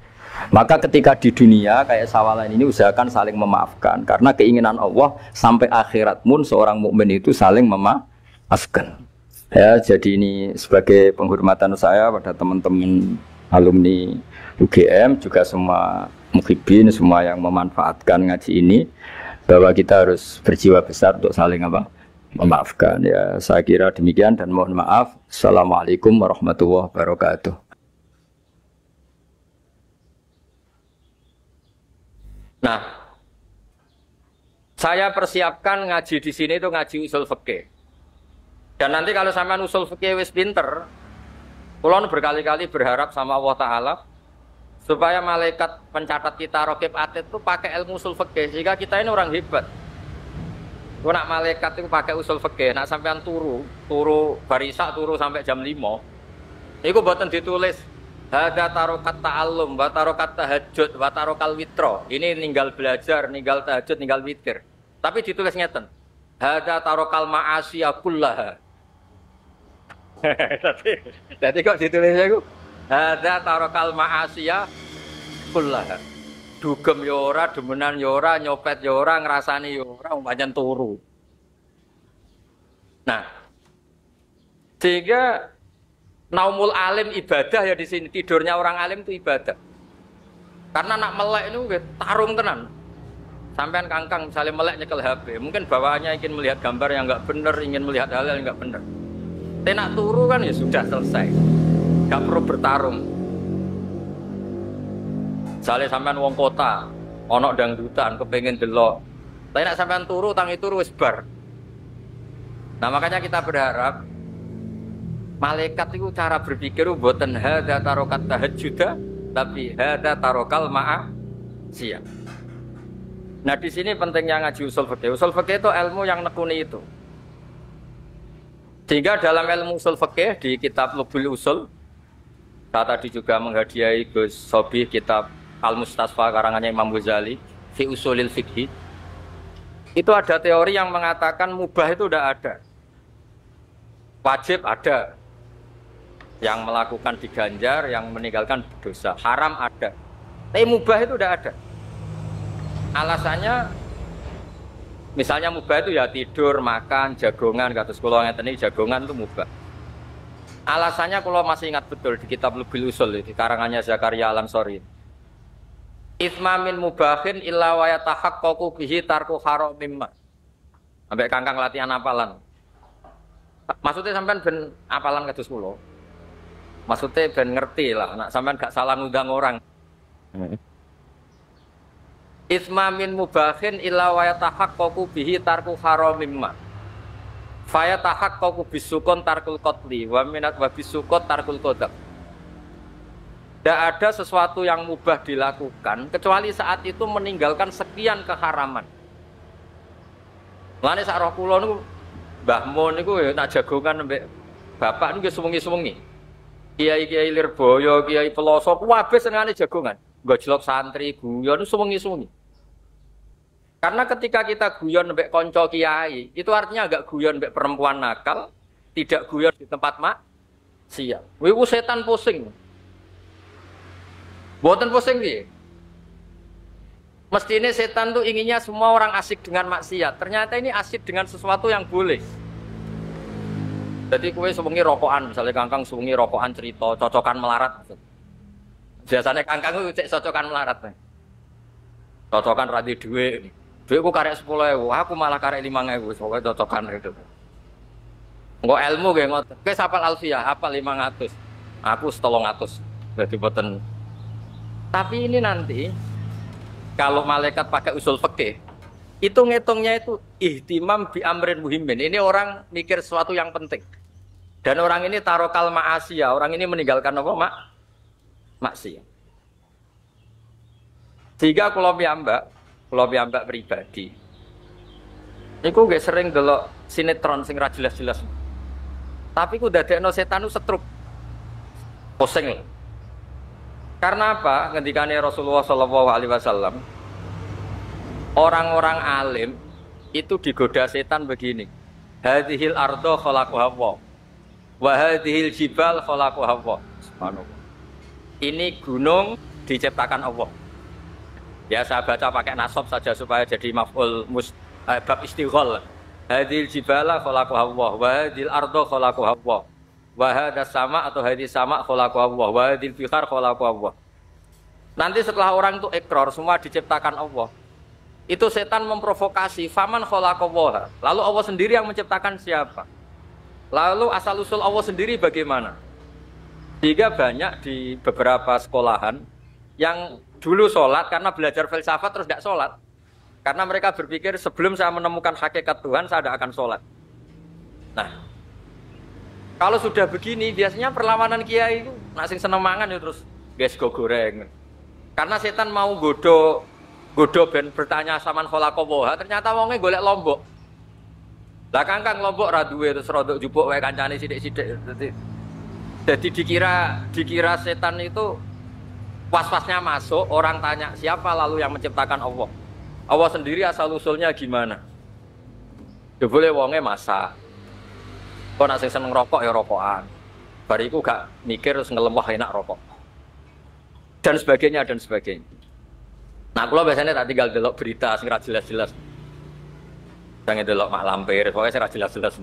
Speaker 1: Maka ketika di dunia kayak sawalan ini usahakan saling memaafkan karena keinginan Allah sampai akhirat pun seorang mukmin itu saling memaafkan. Ya, jadi ini sebagai penghormatan saya pada teman-teman alumni UGM juga semua muhibbin, semua yang memanfaatkan ngaji ini bahwa kita harus berjiwa besar untuk saling memaafkan. Ya, saya kira demikian dan mohon maaf. Assalamualaikum warahmatullahi wabarakatuh. Nah, saya persiapkan ngaji di sini itu ngaji usul fikih. Dan nanti kalau sampean usul fikih wis pinter, kula berkali-kali berharap sama Allah Taala supaya malaikat pencatat kita raqib atid itu pakai ilmu usul fikih sehingga kita ini orang hebat. Kalau nak malaikat itu pakai usul fikih, nak sampean turu barisak turu sampai jam 5. Iku mboten ditulis hada tarokat ta'allum, wa tarokat tahajud, wa tarokal witro. Ini ninggal belajar, ninggal tahajud, ninggal witir. Tapi ditulis ngeten. Hada tarokal ma'asiyah kullaha. Jadi kok ditulisnya itu Hadza tarakal ma'asiyah kullaha. Dugem ya ora, demenan ya ora, nyopet ya ora, ngrasani ya ora, pancen turu. Nah, sehingga naumul alim ibadah ya di sini, tidurnya orang alim itu ibadah. Karena nak melek itu tarung tenan. Sampean kangkang misalnya melek nyekel HP, mungkin bawaannya ingin melihat gambar yang enggak benar, ingin melihat hal yang enggak benar. Tenak turu kan ya sudah selesai. Enggak perlu bertarung. Misalnya sampean wong kota, ono dangdutan kepengin delok. Tapi nak sampean turu tangi turu wis bar. Nah, makanya kita berharap malaikat itu cara berpikir mboten hadza tarokat tahajjuda, tapi hadza tarokal ma'asiyah. Nah, di sini pentingnya ngaji usul fikih. Usul fikih itu ilmu yang nekuni itu. Sehingga dalam ilmu usul fikih di kitab Lubul Usul, saya tadi juga menghadiahi Gus Sobih kitab Al-Mustasfa karangannya Imam Ghazali fi usulil fikih. Itu ada teori yang mengatakan mubah itu udah ada. Wajib ada. Yang melakukan diganjar, yang meninggalkan dosa. Haram ada. Tapi mubah itu udah ada. Alasannya misalnya mubah itu ya tidur, makan, jagongan, kata sekolah ngeten iki jagongan itu mubah. Alasannya kalau masih ingat betul di kitab Lubul Usul di karangannya Zakaria Al-Ansori. Ismamin mubahin illa wa yatahaqqaqu bihi tarku haramim. Sampai kangkang latihan hafalan. Maksudnya sampean ben hafalan kados kula. Maksudnya ben ngerti lah, nak sampean gak salah ngundang orang. Ismamin mubahin illa wa yatahaqqaqu bihi tarku haramim. Fa yatahaqqaqu bisukun tarkul qatli wa minat wa bisukut tarkul qadab. Tidak ada sesuatu yang mubah dilakukan kecuali saat itu meninggalkan sekian keharaman. Lane sak roh kula niku Mbah Mun niku ya tak jagongan mbek bapak niku sewengi-sewengi. Kiai-kiai Lirboyo, kiai Pelosok kabeh senengane jagongan. Gojlok santri guyon sewengi-sewengi. Karena ketika kita guyon mbek kanca kiai, itu artinya agak guyon mbek perempuan nakal, tidak guyon di tempat maksiat. Wiku setan pusing. Boten pusing sih. Mestinya setan tuh inginnya semua orang asik dengan maksiat. Ternyata ini asik dengan sesuatu yang boleh. Jadi kue sewengi rokokan, misalnya kangkang sewengi rokokan cerita, cocokan melarat. Biasanya kangkang itu cek cocokan melarat. Cocokan radi duit. Duit aku karek 10.000, aku malah karek 5.000. Soalnya cocokan itu. Enggak ilmu kayak ngotot. Kayak hafal alfiah, hafal 500. Aku 300. Jadi boten. Tapi ini nanti kalau malaikat pakai usul fikih, itu ngitungnya itu ihtimam bi amrin muhimin. Ini orang mikir sesuatu yang penting. Dan orang ini tarokal ma'asiyah, orang ini meninggalkan apa maksiat. Sehingga kalau piyambak pribadi, niku gak sering delok sinetron sing ra jelas-jelas. Tapi ku dadekno setan setruk. Pusing. Karena apa? Ngendikane Rasulullah SAW, orang-orang alim itu digoda setan begini. Hadhil ardo khalaqaha Allah, wa hadhil jibal khalaqaha Allah. Subhanallah. Ini gunung diciptakan Allah. Ya saya baca pakai nasab saja supaya jadi maf'ul bab istighol. Hadhil jibala khalaqaha Allah, wa hadhil ardo khalaqaha Allah. Wahadas sama atau hadis sama khalaqahu Allah, wahadil fikhar khalaqahu Allah. Nanti setelah orang itu ikrar semua diciptakan Allah, itu setan memprovokasi faman khalaqahu Allah. Lalu Allah sendiri yang menciptakan siapa? Lalu asal usul Allah sendiri bagaimana? Sehingga banyak di beberapa sekolahan yang dulu sholat karena belajar filsafat terus tidak sholat, karena mereka berpikir sebelum saya menemukan hakikat Tuhan saya tidak akan sholat. Nah, kalau sudah begini, biasanya perlawanan kiai itu nak sing seneng mangan ya terus guys go goreng. Karena setan mau godo ben bertanya saman khalaqaha, ternyata wonge golek lombok. Lah kangkang lombok ra duwe terus rodok jupuk wae kancane sithik-sithik. Jadi dikira setan itu was-wasnya masuk, orang tanya siapa lalu yang menciptakan Allah. Allah sendiri asal usulnya gimana? Ya boleh wonge masak. Kok nak sing seneng rokok ya rokokan. Bariku gak mikir terus ngelemah enak rokok. Dan sebagainya dan sebagainya. Nah, kalau biasanya tak tinggal delok berita sing ra jelas-jelas. Jangan delok mak lampir, pokoknya sing ra jelas-jelas.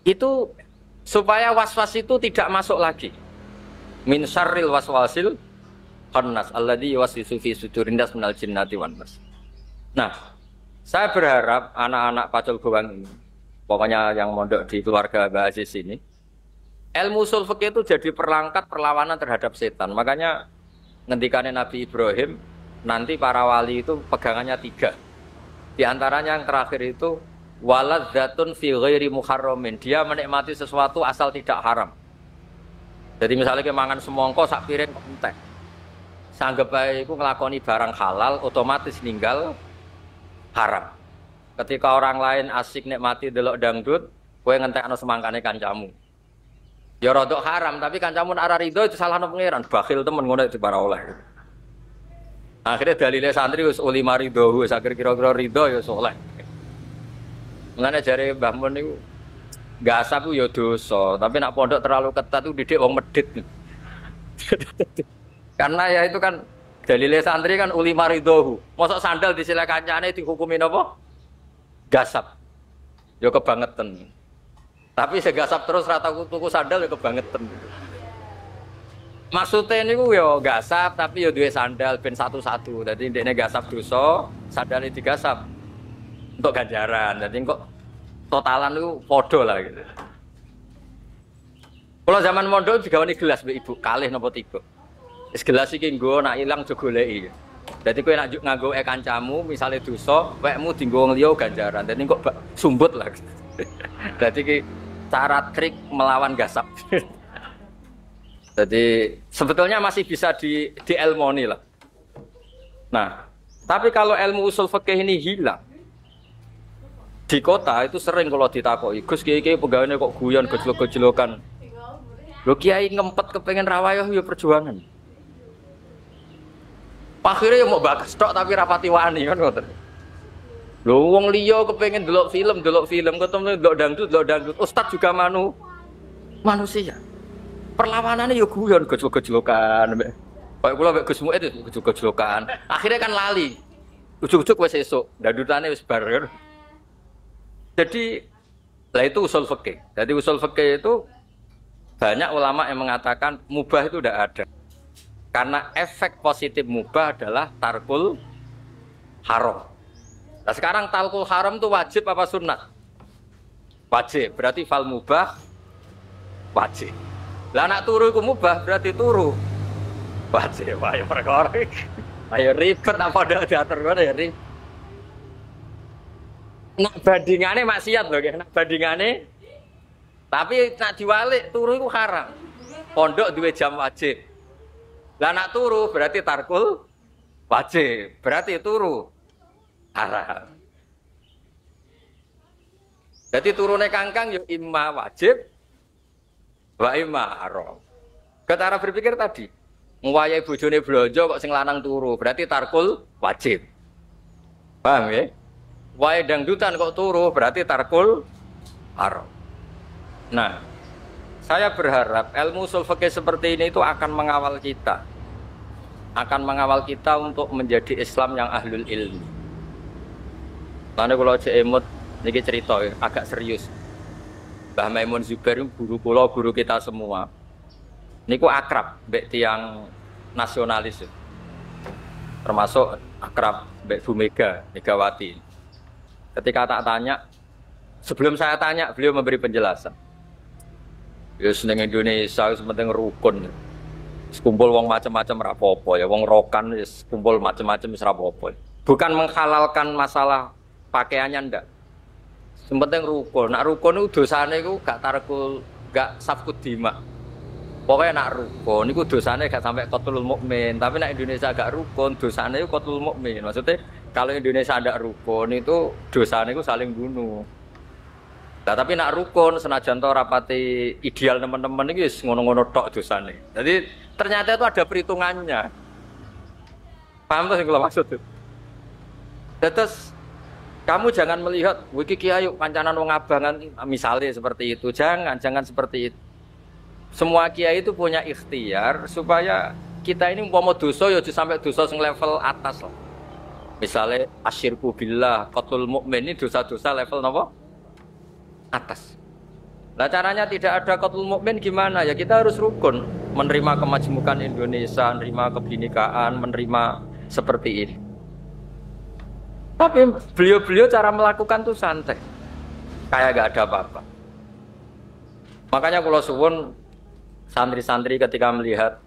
Speaker 1: Itu supaya was-was itu tidak masuk lagi. Min syarril waswasil khannas alladzi yuwaswisu fi sudurin nas minal jinnati wan nas. Nah, saya berharap anak-anak Pacul Bawang ini, pokoknya yang mondok di keluarga Mbah Aziz ini, ilmu usul fikih itu jadi perangkat perlawanan terhadap setan. Makanya ngendikane Nabi Ibrahim, nanti para wali itu pegangannya 3. Di antaranya yang terakhir itu waladzatun fi ghairi muharramin. Dia menikmati sesuatu asal tidak haram. Jadi misalnya kemangan semongko sak piring entek. Sanggep bae iku nglakoni barang halal otomatis ninggal haram. Ketika orang lain asik nikmati delok dangdut, kowe ngentekno semangkane kancamu. Ya rodok haram, tapi kancamu nek ora rido itu salahno pangeran. Bakhil temen ngono itu para oleh. Akhirnya dalile santri wis ulima ridho, wis akhir kira-kira ridho ya soleh. Mulane jare Mbah Mun niku gasap ku ya dosa, tapi nak pondok terlalu ketat itu didik wong medhit. Karena ya itu kan dalile santri kan ulima ridho. Mosok sandal disilek kancane dihukumi napa? Gasap. Ya kebangetan. Tapi segasap terus rata tuku sandal ya kebangetan. Maksudnya ini ya gasap tapi ya duwe sandal ben satu-satu. Jadi ndekne gasap dosa, sandalnya digasap untuk ganjaran. Jadi kok totalan itu podo lah gitu. Kalau zaman mondok digawani gelas mbek ibu, kalih napa tiga. Wis gelas iki nggo nak ilang aja goleki. Dadi kowe nak nganggo kancamu misale dosa, wekmu dienggo ngliya ganjaran. Dadi kok sumbut lah. Dadi iki cara trik melawan gasap. Jadi sebetulnya masih bisa dielmoni lah. Nah, tapi kalau ilmu usul fikih ini hilang di kota itu sering kalau ditakoki, Gus kiai pegawainya kok guyon gejlok-gejlokan. Lho kiai ngempet kepengen rawayah ya perjuangan. Akhirnya ya mau bakas tok tapi rapati wani kan ngoten. Lho wong liya kepengen delok film, ketemu delok dangdut. Ustaz juga manusia. Perlawanannya ya guyon gejlok-gejlokan. Kayak kula mek Gus Muid itu gejlok-gejlokan. Akhirnya kan lali. Ujug-ujug wis esuk, dangdutane wis bar. Jadi lah itu usul fikih. Jadi usul fikih itu banyak ulama yang mengatakan mubah itu tidak ada. Karena efek positif mubah adalah tarkul haram. Nah sekarang tarkul haram itu wajib apa sunat? Wajib. Berarti fal mubah wajib. Lah nak turu iku mubah berarti turu. Wajib ayo perkara. Ayo ribet apa diatur ngono ya ribet. Nak bandingane maksiat lho nggih, nak bandingane. Tapi nak diwalik turu iku haram. Pondok duwe jam wajib. Lah nak turu berarti tarkul wajib. Berarti turu haram. Jadi turune kangkang yo imma wajib wa imma haram. Cara berpikir tadi, ngwayahi bojone blonjo kok sing lanang turu, berarti tarkul wajib. Paham ya? Wayahe dangdutan kok turu, berarti tarkul haram. Nah, saya berharap ilmu ushul fikih seperti ini itu akan mengawal kita. Akan mengawal kita untuk menjadi Islam yang ahlul ilmi. Lalu kalau cek emot, ini cerita ya, agak serius. Mbah Maimun Zubair guru kula, guru kita semua. Niku akrab mbek tiyang nasionalis. Termasuk akrab mbek Bu Megawati. Ketika tak tanya, sebelum saya tanya beliau memberi penjelasan. Ya seneng Indonesia wis penting rukun. Kumpul wong macam-macam ra apa-apa ya, wong rokan wis kumpul macam-macam wis ra apa-apa. Bukan menghalalkan masalah pakaiannya ndak. Yang penting rukun. Nak rukun itu dosane itu gak tarkul, gak safkud dima. Pokoknya nak rukun itu dosane gak sampai qatlul mukmin. Tapi nak Indonesia gak rukun, dosane itu qatlul mukmin. Maksudnya kalau Indonesia ada rukun itu dosane itu saling bunuh. Nah, tapi nak rukun senajan to rapati ideal teman-teman iki wis ngono-ngono tok dosane. Jadi ternyata itu ada perhitungannya. Paham tuh yang kalau maksud itu? Terus kamu jangan melihat wiki kiai pancanan wong abangan misalnya seperti itu. Jangan seperti itu. semua kiai itu punya ikhtiar supaya kita ini umpama dosa ya sampai dosa sing level atas lah. Misalnya asyirku billah, qatlul mukmin ini dosa-dosa level napa? Atas. Nah caranya tidak ada qatlul mukmin gimana? Ya kita harus rukun, menerima kemajmukan Indonesia, menerima kebinekaan, menerima seperti ini. Tapi beliau-beliau cara melakukan tuh santai, kayak gak ada apa-apa. Makanya kalau suwun santri-santri ketika melihat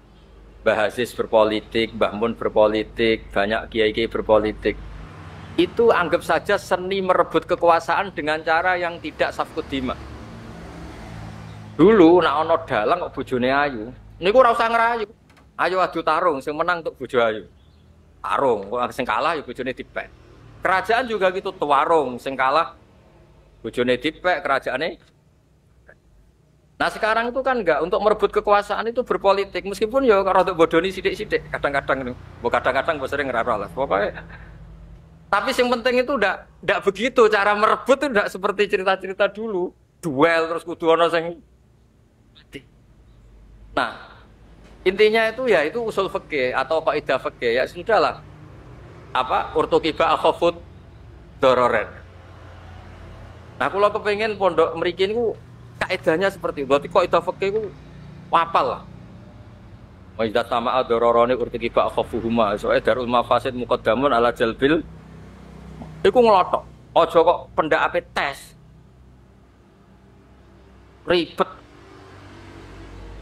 Speaker 1: Mbah Aziz berpolitik, Mbah Mun berpolitik, banyak kiai-kiai berpolitik, itu anggap saja seni merebut kekuasaan dengan cara yang tidak safkut dima. Dulu nak ono dalang kok bojone ayu, niku ora usah ngerayu. Ayo adu tarung, sing menang untuk bojo ayu. Tarung, kok sing kalah ya bojone dipek. Kerajaan juga gitu, tuarung, sing kalah bojone dipek, kerajaane. Nah sekarang itu kan enggak, untuk merebut kekuasaan itu berpolitik, meskipun ya kalau untuk bodoni sidik-sidik, kadang-kadang sering ngerara lah, pokoknya. Tapi yang penting itu enggak begitu, cara merebut itu enggak seperti cerita-cerita dulu, duel terus kudu ono sing mati. Nah intinya itu ya itu usul fikih atau kaidah fikih, ya sudahlah. Apa urtukiba akhafut dororen. Nah kalau kepengen pondok mriki niku kaidahnya seperti itu. Berarti kaidah fikih ku apal lah. Wa idza tama'a dararani urtukiba akhafuhuma. Soale darul mafasid muqaddamun ala jalbil. Iku ngelotok. Aja kok pendakape tes. Ribet.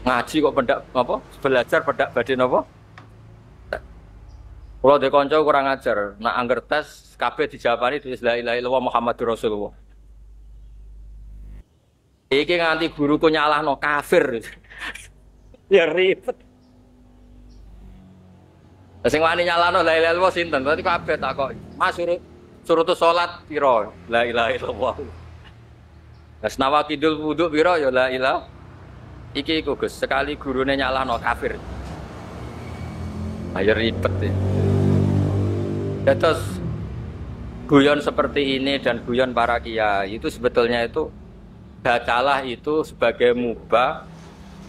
Speaker 1: Ngaji kok pendak apa? Belajar pendak badhe napa? Kalau di konco kurang ajar, nak angger tes kabeh dijawabani tulis la ilaha illallah Muhammadur Rasulullah. Iki nganti guruku nyalahno kafir. Ya ribet. Sing wani nyalahno la ilaha illallah sinten? Berarti kabeh tak kok. Mas suruh salat pira? La ilaha illallah. Wes nawa kidul wudu pira ya la ilaha. Iki iku Gus, sekali gurune nyalahno kafir. Ayo ribet ya. Terus guyon seperti ini dan guyon para kiai itu sebetulnya itu bacalah itu sebagai mubah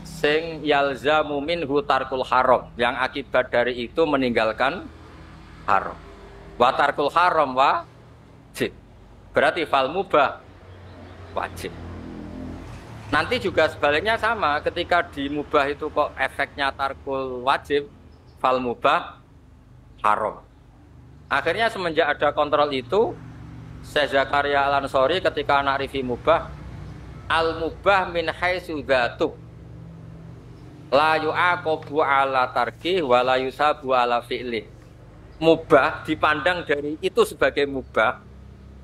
Speaker 1: sing yalzamu minhu tarkul haram, yang akibat dari itu meninggalkan haram. Wa tarkul haram wajib. Berarti fal mubah wajib. Nanti juga sebaliknya sama, ketika di mubah itu kok efeknya tarkul wajib, fal mubah haram. Akhirnya semenjak ada kontrol itu, Syekh Zakaria Al-Ansori ketika na'rifi mubah, al-mubah min haitsu dzatu la yu'aqabu ala tarki wa la yusabu ala fi'li. Mubah dipandang dari itu sebagai mubah,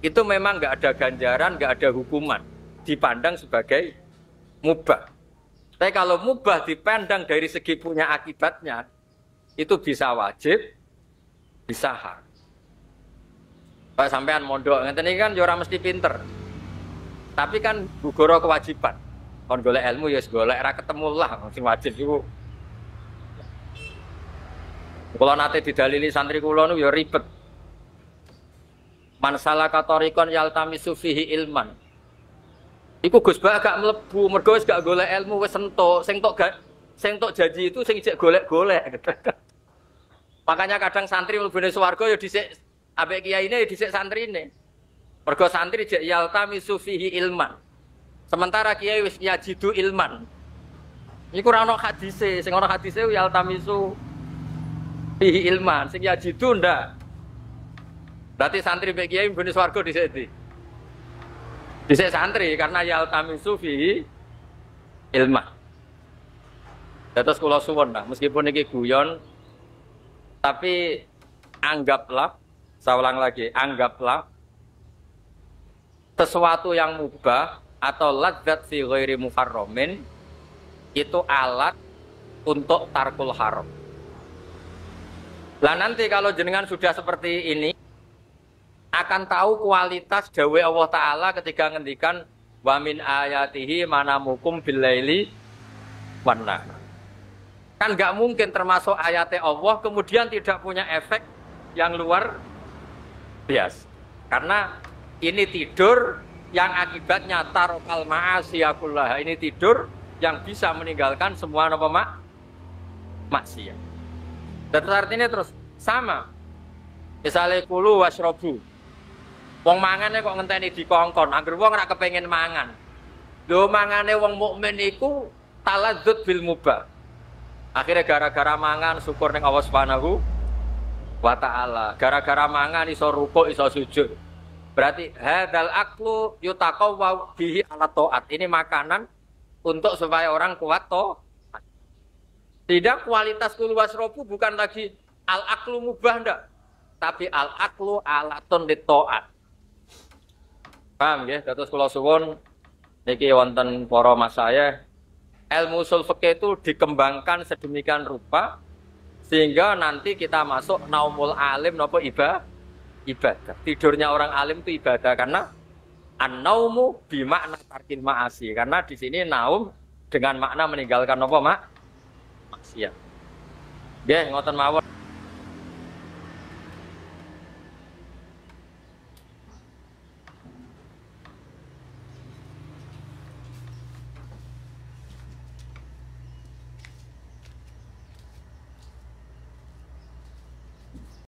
Speaker 1: itu memang enggak ada ganjaran, enggak ada hukuman, dipandang sebagai mubah. Tapi kalau mubah dipandang dari segi punya akibatnya, itu bisa wajib, bisa haram. Pak sampean mondok ngeten iki kan ya ora mesti pinter. Tapi kan gugoro kewajiban. Kon golek ilmu ya golek ra ketemu lah sing wajib iku. Kula nate didalili santri kula niku ya ribet. Man salaka tariqan yaltamisu fihi ilman. Iku Gus Ba gak mlebu mergo wis gak golek ilmu wis entuk. Sing tok janji itu sing ijek golek-golek. Makanya kadang santri mlebune swarga ya dhisik ambek kiyaine ya dhisik santrine. Mergo santri jek yaltamisu fihi ilman. Sementara kiai wis yajidu ilman. Iku ora ono hadise, sing ono hadise yaltamisu fihi ilman, sing yajidu ndak. Berarti santri mbek kiai mlebune swarga dhisik ndi? Dhisik santri karena yaltamisu fihi ilman. Terus kula suwun lah, meskipun iki guyon tapi anggaplah, saya ulang lagi, anggaplah sesuatu yang mubah atau ladzat fi ghairi muharramin itu alat untuk tarkul haram. Lah nanti kalau jenengan sudah seperti ini akan tahu kualitas dawuh Allah Ta'ala ketika ngendikan wa min ayatihi manamukum billaili wan nahar. Kan nggak mungkin termasuk ayatnya Allah kemudian tidak punya efek yang luar biasa. Karena ini tidur yang akibatnya tarokal ma'asiyakullah. Ini tidur
Speaker 2: yang bisa meninggalkan semua apa maksiat. Dan artinya terus sama. Misalnya kulu wasrobu, wong mangane kok ngenteni dikongkon, angger wong ora kepengin mangan. Lho mangane wong mukmin iku taladzut bil mubah. Akhirnya gara-gara mangan syukur ning Allah Subhanahu wa taala. Gara-gara mangan iso rukuk, iso sujud. Berarti hadzal aklu yutaqawwa bihi ala taat. Ini makanan untuk supaya orang kuat Tidak kualitas kulu wasrobu bukan lagi al-aklu mubah ndak, tapi al-aklu alatun lit-ta'at. Paham ya? Terus kula suwun niki wonten para mas saya, ilmu usul fikih itu dikembangkan sedemikian rupa sehingga nanti kita masuk naumul alim napa ibadah. Tidurnya orang alim itu ibadah karena an-naumu bimakna tarkil ma'asi. Karena di sini naum dengan makna meninggalkan apa maksiat. Nggih, ngoten mawon.